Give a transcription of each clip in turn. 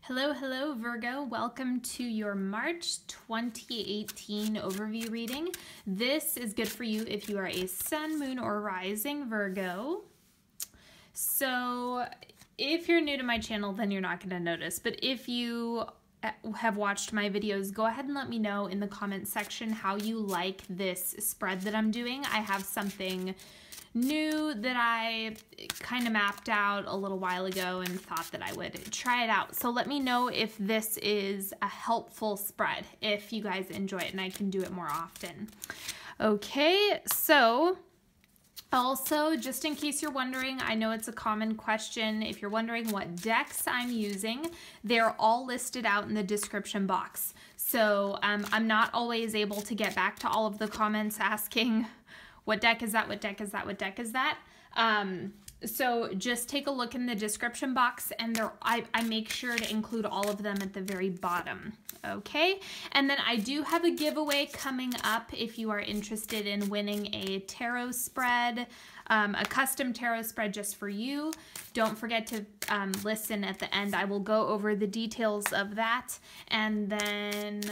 Hello, hello, Virgo. Welcome to your March 2018 overview reading. This is good for you if you are a sun, moon, or rising Virgo. So if you're new to my channel, then you're not going to notice. But if you have watched my videos, go ahead and let me know in the comments section how you like this spread that I'm doing. I have something new that I kind of mapped out a little while ago and thought that I would try it out. So let me know if this is a helpful spread, if you guys enjoy it and I can do it more often. Okay, so also, just in case you're wondering, I know it's a common question. If you're wondering what decks I'm using, they're all listed out in the description box. So I'm not always able to get back to all of the comments asking, what deck is that? What deck is that? What deck is that? So just take a look in the description box, and I make sure to include all of them at the very bottom. Okay, and then I do have a giveaway coming up if you are interested in winning a tarot spread, a custom tarot spread just for you. Don't forget to listen at the end. I will go over the details of that, and then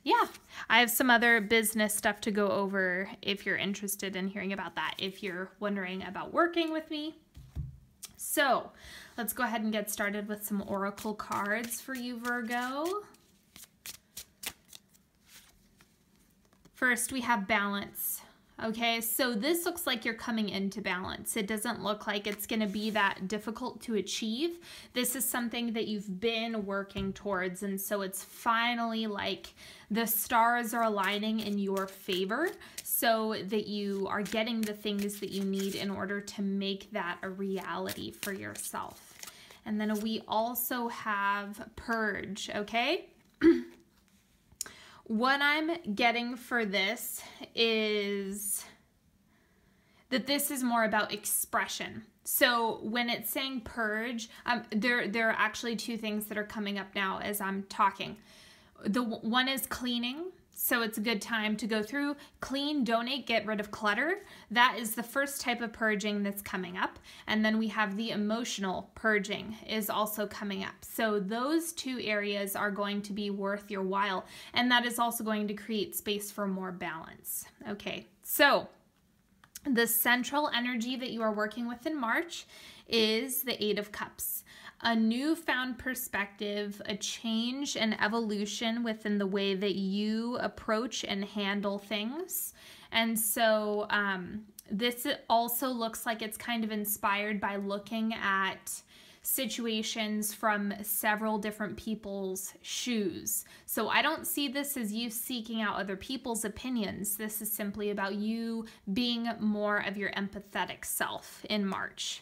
yeah, I have some other business stuff to go over if you're interested in hearing about that, if you're wondering about working with me. So let's go ahead and get started with some oracle cards for you, Virgo. First, we have balance. Okay, so this looks like you're coming into balance. It doesn't look like it's going to be that difficult to achieve. This is something that you've been working towards, and so it's finally like the stars are aligning in your favor so that you are getting the things that you need in order to make that a reality for yourself. And then we also have purge, okay? What I'm getting for this is that this is more about expression. So when it's saying purge, there are actually two things that are coming up now as I'm talking. The one is cleaning. So it's a good time to go through, clean, donate, get rid of clutter. That is the first type of purging that's coming up. And then we have the emotional purging is also coming up. So those two areas are going to be worth your while. And that is also going to create space for more balance. Okay, so the central energy that you are working with in March is the Eight of Cups. A newfound perspective, a change and evolution within the way that you approach and handle things. And so this also looks like it's kind of inspired by looking at situations from several different people's shoes. So I don't see this as you seeking out other people's opinions. This is simply about you being more of your empathetic self in March.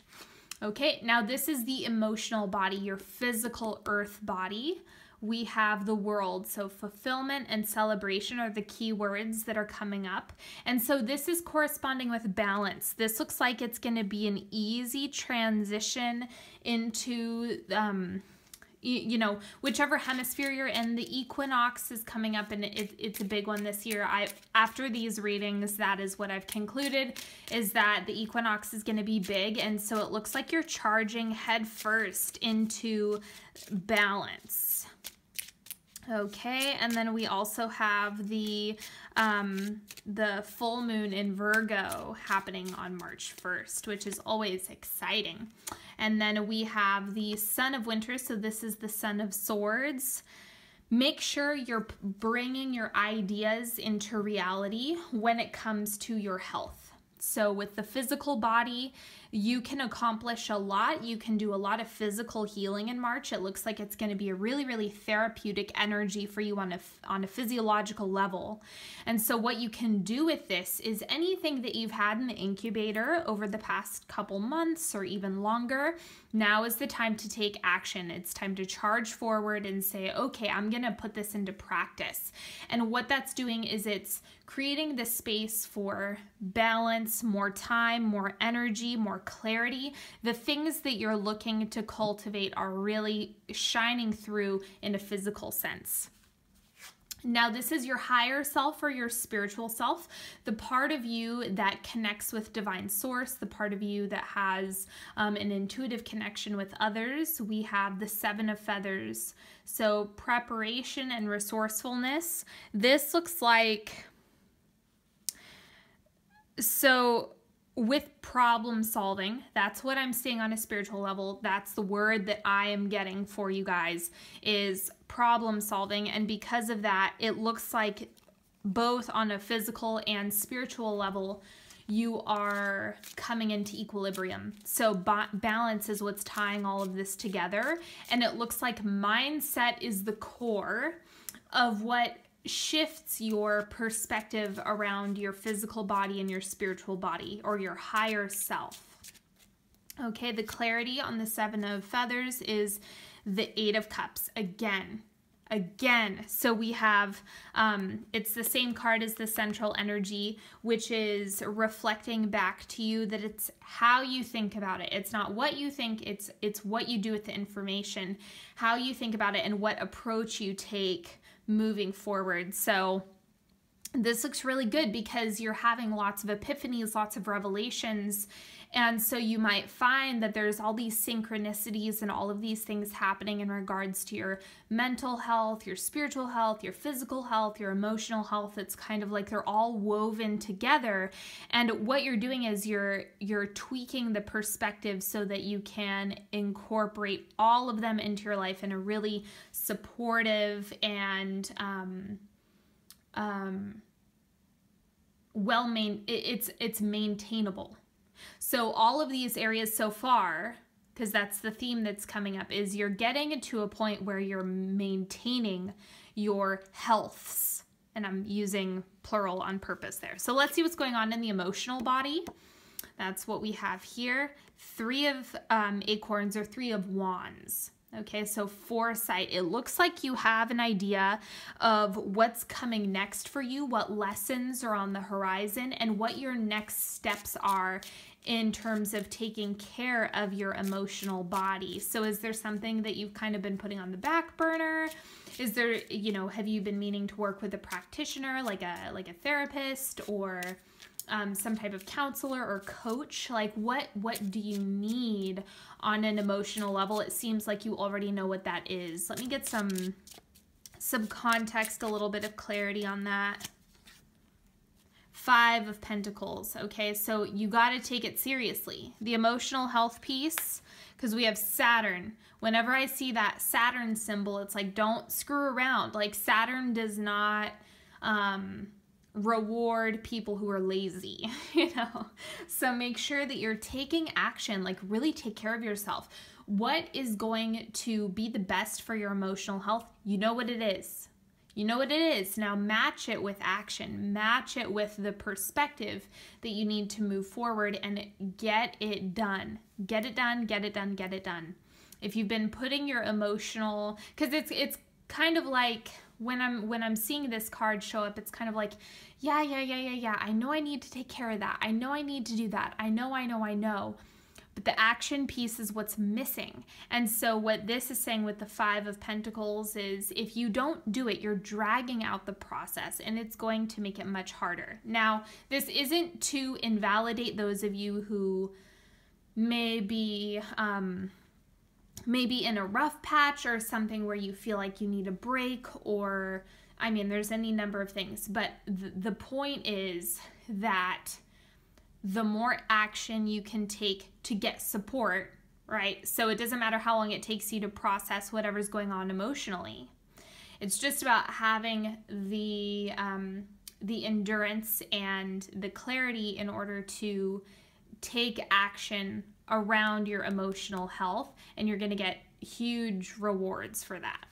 Okay, now this is the emotional body, your physical earth body. We have the world, so fulfillment and celebration are the key words that are coming up. And so this is corresponding with balance. This looks like it's going to be an easy transition into you know, whichever hemisphere you're in. The equinox is coming up, and it's a big one this year. After these readings, that is what I've concluded, is that the equinox is going to be big, and so it looks like you're charging head first into balance. Okay, and then we also have the full moon in Virgo happening on March 1st, which is always exciting. And then we have the Sun of Winter, so this is the Sun of Swords. Make sure you're bringing your ideas into reality when it comes to your health. So with the physical body, you can accomplish a lot. You can do a lot of physical healing in March. It looks like it's going to be a really, really therapeutic energy for you on a physiological level. And so what you can do with this is anything that you've had in the incubator over the past couple months or even longer, now is the time to take action. It's time to charge forward and say, okay, I'm going to put this into practice. And what that's doing is it's creating the space for balance, more time, more energy, more clarity. The things that you're looking to cultivate are really shining through in a physical sense. Now, this is your higher self or your spiritual self, the part of you that connects with divine source, the part of you that has an intuitive connection with others. We have the Seven of Feathers. So preparation and resourcefulness. This looks like, so with problem solving, that's what I'm seeing on a spiritual level. That's the word that I am getting for you guys, is problem solving. And because of that, it looks like both on a physical and spiritual level, you are coming into equilibrium. So balance is what's tying all of this together. And it looks like mindset is the core of what shifts your perspective around your physical body and your spiritual body, or your higher self. Okay, the clarity on the Seven of Feathers is the Eight of Cups again. So we have, it's the same card as the central energy, which is reflecting back to you that it's how you think about it. It's not what you think, it's what you do with the information, how you think about it, and what approach you take moving forward. So this looks really good because you're having lots of epiphanies, lots of revelations. And so you might find that there's all these synchronicities and all of these things happening in regards to your mental health, your spiritual health, your physical health, your emotional health. It's kind of like they're all woven together. And what you're doing is you're tweaking the perspective so that you can incorporate all of them into your life in a really supportive and it's maintainable. So all of these areas so far, because that's the theme that's coming up, is you're getting to a point where you're maintaining your healths. And I'm using plural on purpose there. So let's see what's going on in the emotional body. That's what we have here. Three of acorns, or Three of Wands. Okay, so foresight. It looks like you have an idea of what's coming next for you, what lessons are on the horizon, and what your next steps are in terms of taking care of your emotional body. So is there something that you've kind of been putting on the back burner? Is there, have you been meaning to work with a practitioner, like a therapist, or some type of counselor or coach? Like what do you need on an emotional level? It seems like you already know what that is. Let me get some context, a little bit of clarity on that. Five of Pentacles. Okay, so you got to take it seriously. The emotional health piece, because we have Saturn. Whenever I see that Saturn symbol, it's like, don't screw around. Like Saturn does not reward people who are lazy, So make sure that you're taking action, like really take care of yourself. What is going to be the best for your emotional health? You know what it is. You know what it is. Now match it with action. Match it with the perspective that you need to move forward and get it done. Get it done, get it done, get it done. If you've been putting your emotional, because it's kind of like when I'm seeing this card show up, it's kind of like, yeah. I know I need to take care of that. I know I need to do that. I know. But the action piece is what's missing. And so what this is saying with the Five of Pentacles is if you don't do it, you're dragging out the process and it's going to make it much harder. Now, this isn't to invalidate those of you who may be maybe in a rough patch or something where you feel like you need a break, or, there's any number of things. But the point is that the more action you can take to get support, right? So it doesn't matter how long it takes you to process whatever's going on emotionally. It's just about having the endurance and the clarity in order to take action around your emotional health, and you're going to get huge rewards for that.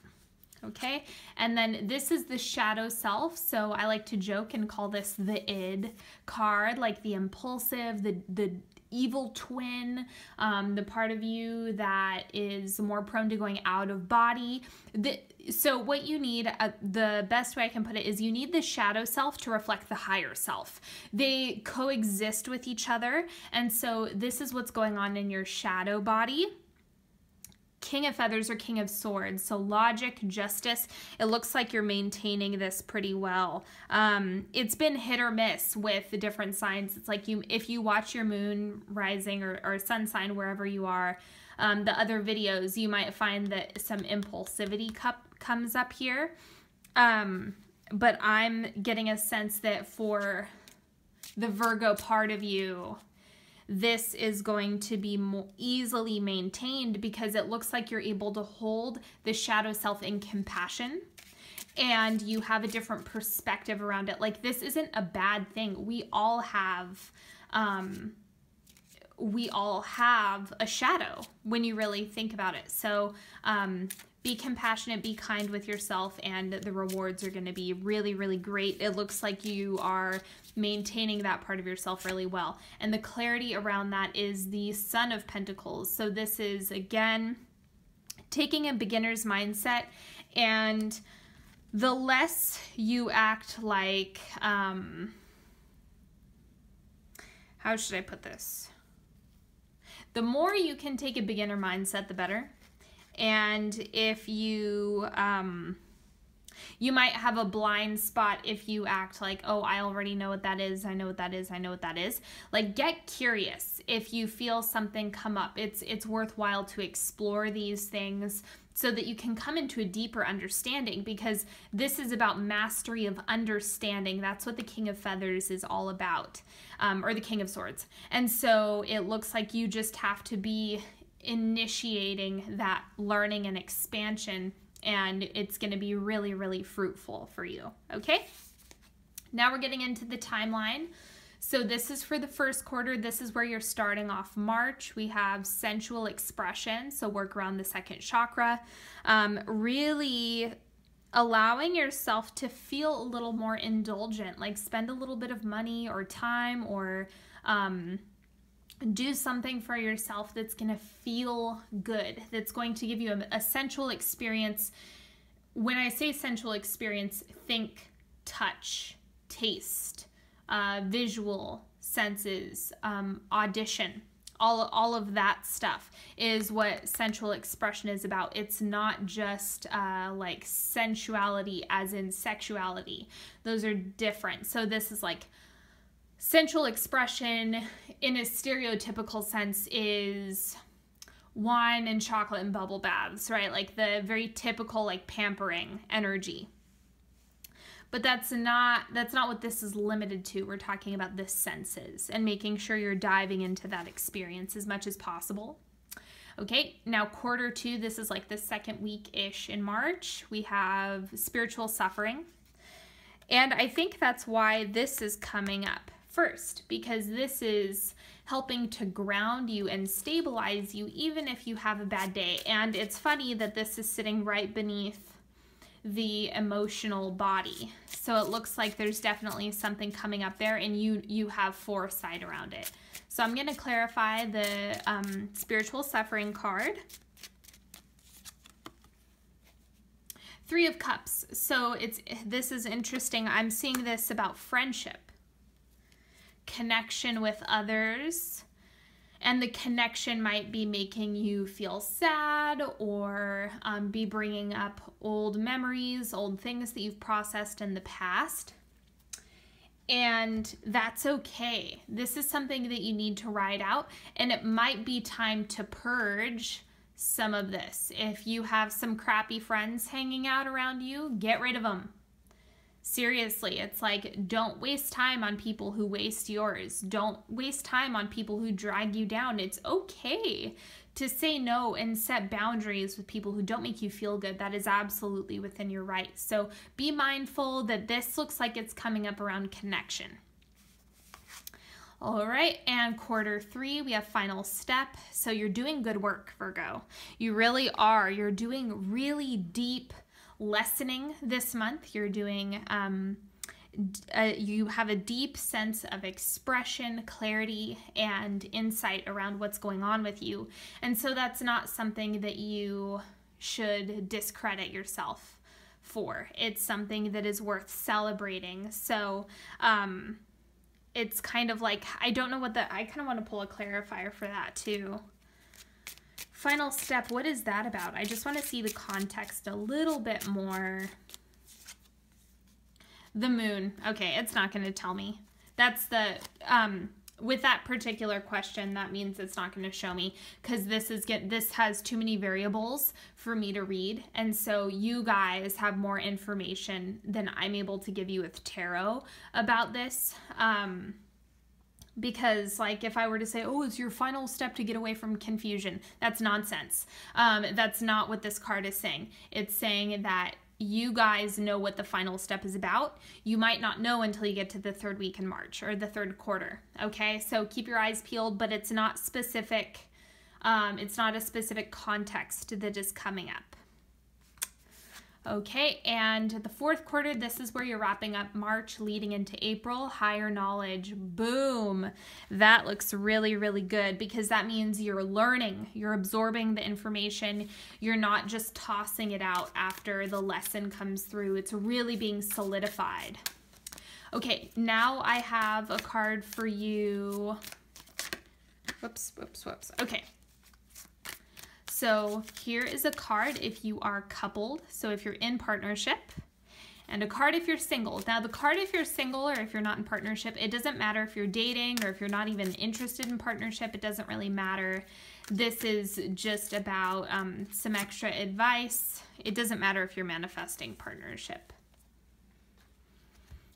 Okay, and then this is the shadow self. So I like to joke and call this the id card, like the impulsive, the evil twin, the part of you that is more prone to going out of body. So what you need, the best way I can put it is you need the shadow self to reflect the higher self. They coexist with each other. And so this is what's going on in your shadow body. King of Feathers or King of Swords. So logic, justice, it looks like you're maintaining this pretty well. It's been hit or miss with the different signs. It's like if you watch your moon rising or sun sign wherever you are, the other videos, you might find that some impulsivity comes up here. But I'm getting a sense that for the Virgo part of you, this is going to be more easily maintained because it looks like you're able to hold the shadow self in compassion and you have a different perspective around it. Like, this isn't a bad thing. We all have a shadow when you really think about it. So, be compassionate, be kind with yourself, and the rewards are going to be really, really great. It looks like you are maintaining that part of yourself really well. And the clarity around that is the Son of Pentacles. So this is, again, taking a beginner's mindset, and the less you act like, how should I put this? The more you can take a beginner mindset, the better. And if you, you might have a blind spot if you act like, oh, I already know what that is. I know what that is. I know what that is. Like, get curious. If you feel something come up, it's worthwhile to explore these things so that you can come into a deeper understanding, because this is about mastery of understanding. That's what the King of Feathers is all about, or the King of Swords. And so it looks like you just have to be initiating that learning and expansion, and it's going to be really, really fruitful for you. Okay, now we're getting into the timeline. So this is for the first quarter. This is where you're starting off March. We have sensual expression, so work around the second chakra, really allowing yourself to feel a little more indulgent, like spend a little bit of money or time, or do something for yourself that's going to feel good, that's going to give you a sensual experience. When I say sensual experience, think touch, taste, visual senses, audition. All of that stuff is what sensual expression is about. It's not just like sensuality as in sexuality. Those are different. So this is like sensual expression in a stereotypical sense is wine and chocolate and bubble baths, right? Like the very typical like pampering energy. But that's not what this is limited to. We're talking about the senses and making sure you're diving into that experience as much as possible. Okay, now quarter two, this is like the second week-ish in March. We have spiritual suffering. And I think that's why this is coming up first, because this is helping to ground you and stabilize you even if you have a bad day. And it's funny that this is sitting right beneath the emotional body. So it looks like there's definitely something coming up there, and you have foresight around it. So I'm going to clarify the spiritual suffering card. Three of Cups. So this is interesting. I'm seeing this about friendship, connection with others, and the connection might be making you feel sad, or be bringing up old memories, old things that you've processed in the past. And that's okay. This is something that you need to ride out, and it might be time to purge some of this. If you have some crappy friends hanging out around you, get rid of them. Seriously, it's like, don't waste time on people who waste yours. Don't waste time on people who drag you down. It's okay to say no and set boundaries with people who don't make you feel good. That is absolutely within your right. So be mindful that this looks like it's coming up around connection. All right, and quarter three, we have final step. So you're doing good work, Virgo. You really are. You're doing really deep lessening this month. You're doing, you have a deep sense of expression, clarity, and insight around what's going on with you. And so that's not something that you should discredit yourself for. It's something that is worth celebrating. So, it's kind of like, I don't know what I kind of want to pull a clarifier for that too. Final step, what is that about? I just want to see the context a little bit more. The moon. Okay, it's not going to tell me. That's the, with that particular question, that means it's not going to show me, because this has too many variables for me to read. And so you guys have more information than I'm able to give you with tarot about this. Because like if I were to say, oh, it's your final step to get away from confusion, that's nonsense. That's not what this card is saying. It's saying that you guys know what the final step is about. You might not know until you get to the 3rd week in March or the 3rd quarter. Okay, so keep your eyes peeled, but it's not specific. It's not a specific context that is coming up. Okay, and the 4th quarter, this is where you're wrapping up March leading into April. Higher knowledge, boom. That looks really, really good, because that means you're learning, you're absorbing the information. You're not just tossing it out after the lesson comes through. It's really being solidified. Okay, now I have a card for you. Whoops. Okay. So here is a card if you are coupled, so if you're in partnership, and a card if you're single. Now the card if you're single or if you're not in partnership, it doesn't matter if you're dating or if you're not even interested in partnership, it doesn't really matter. This is just about some extra advice. It doesn't matter if you're manifesting partnership.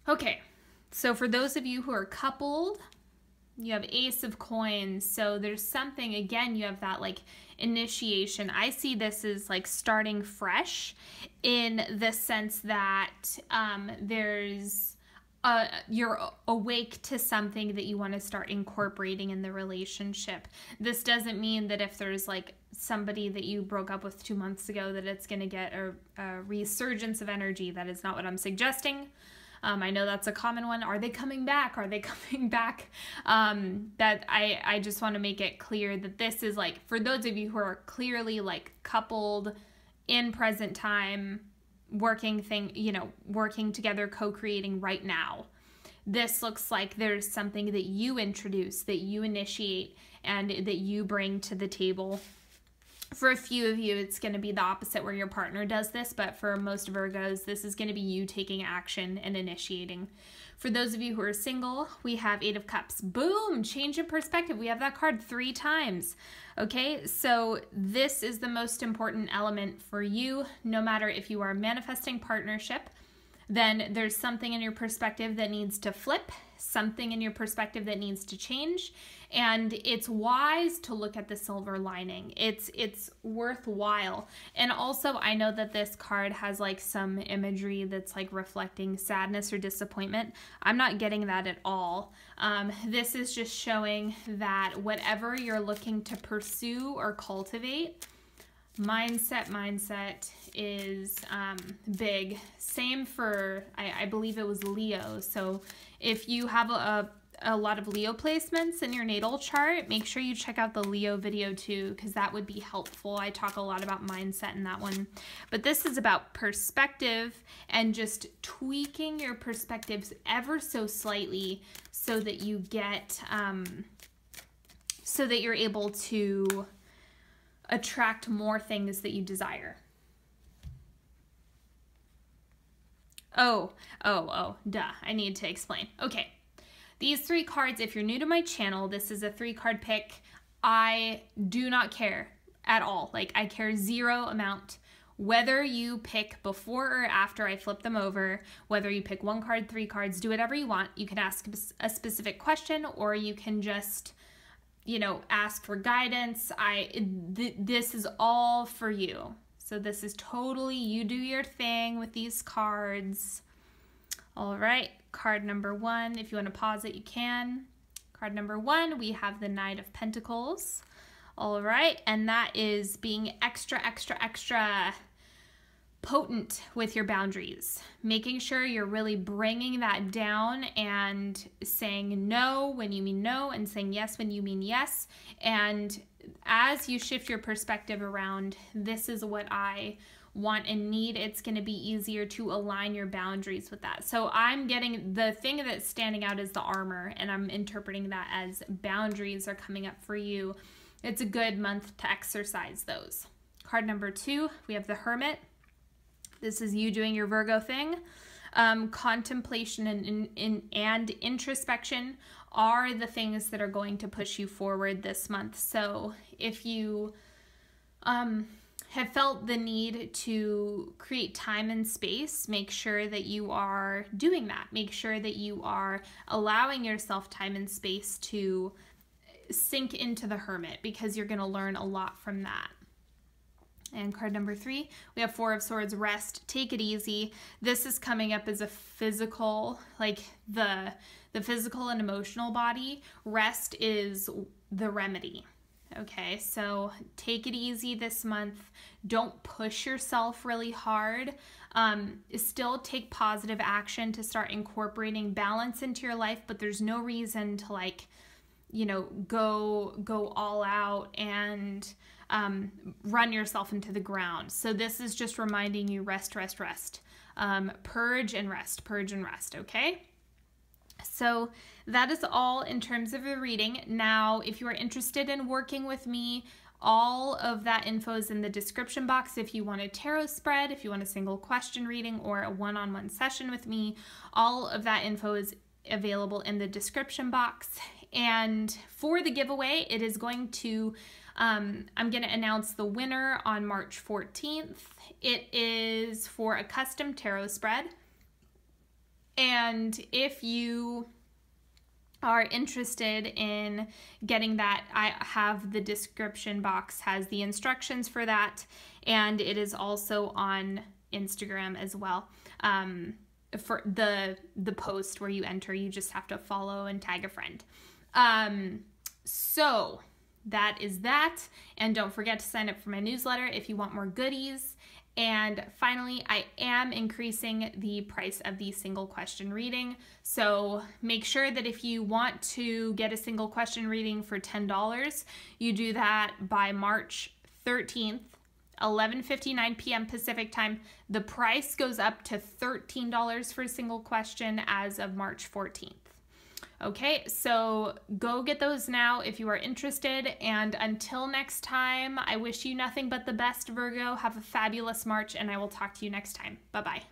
Okay, so for those of you who are coupled, you have Ace of Coins. So there's something, again, you have that like initiation. I see this as like starting fresh in the sense that you're awake to something that you want to start incorporating in the relationship. This doesn't mean that if there's like somebody that you broke up with 2 months ago that it's going to get a resurgence of energy. That is not what I'm suggesting. I know that's a common one. Are they coming back? Are they coming back? That I just want to make it clear that this is like, for those of you who are clearly like coupled in present time, working together, co-creating right now. This looks like there's something that you introduce, that you initiate, and that you bring to the table. For a few of you, it's going to be the opposite where your partner does this, but for most Virgos, this is going to be you taking action and initiating. For those of you who are single, we have 8 of Cups. Boom! Change of perspective. We have that card 3 times. Okay, so this is the most important element for you. No matter if you are manifesting partnership, then there's something in your perspective that needs to flip, something in your perspective that needs to change, and it's wise to look at the silver lining. It's worthwhile. And also, I know that this card has like some imagery that's like reflecting sadness or disappointment. I'm not getting that at all. This is just showing that whatever you're looking to pursue or cultivate, mindset is big. Same for, I believe it was Leo. So if you have a lot of Leo placements in your natal chart, make sure you check out the Leo video too, because that would be helpful. I talk a lot about mindset in that one. But this is about perspective and just tweaking your perspectives ever so slightly so that you get, so that you're able to attract more things that you desire. Oh, duh, I need to explain. Okay, these 3 cards, if you're new to my channel, this is a 3-card pick. I do not care at all. Like, I care 0 amount. Whether you pick before or after I flip them over, whether you pick 1 card, 3 cards, do whatever you want. You can ask a specific question, or you can just, you know, ask for guidance. This is all for you. So this is totally, you do your thing with these cards. All right, card number 1, if you want to pause it, you can. Card number 1, we have the Knight of Pentacles. All right, and that is being extra potent with your boundaries, making sure you're really bringing that down and saying no when you mean no and saying yes when you mean yes. And as you shift your perspective around, this is what I want and need, it's going to be easier to align your boundaries with that. So I'm getting the thing that's standing out as the armor, and I'm interpreting that as boundaries are coming up for you. it's a good month to exercise those. Card number 2, we have the Hermit. This is you doing your Virgo thing. Contemplation and introspection are the things that are going to push you forward this month. So if you have felt the need to create time and space, make sure that you are doing that. Make sure that you are allowing yourself time and space to sink into the Hermit, because you're going to learn a lot from that. And card number 3, we have 4 of Swords, rest, take it easy. This is coming up as a physical, like the physical and emotional body. Rest is the remedy. Okay, so take it easy this month. Don't push yourself really hard. Still take positive action to start incorporating balance into your life, but there's no reason to, like, you know, go all out and run yourself into the ground. So this is just reminding you, rest, rest, rest. Purge and rest, okay? So that is all in terms of the reading. Now, if you are interested in working with me, all of that info is in the description box. If you want a tarot spread, if you want a single question reading, or a one-on-one session with me, all of that info is available in the description box. And for the giveaway, it is going to, I'm going to announce the winner on March 14th. It is for a custom tarot spread. And if you are interested in getting that, I have the description box has the instructions for that, and it is also on Instagram as well. For the post where you enter, you just have to follow and tag a friend. So that is that, and don't forget to sign up for my newsletter if you want more goodies. And finally, I am increasing the price of the single question reading. So make sure that if you want to get a single question reading for $10, you do that by March 13th, 11:59 p.m. Pacific time. The price goes up to $13 for a single question as of March 14th. Okay, so go get those now if you are interested, and until next time, I wish you nothing but the best, Virgo. Have a fabulous March, and I will talk to you next time. Bye-bye.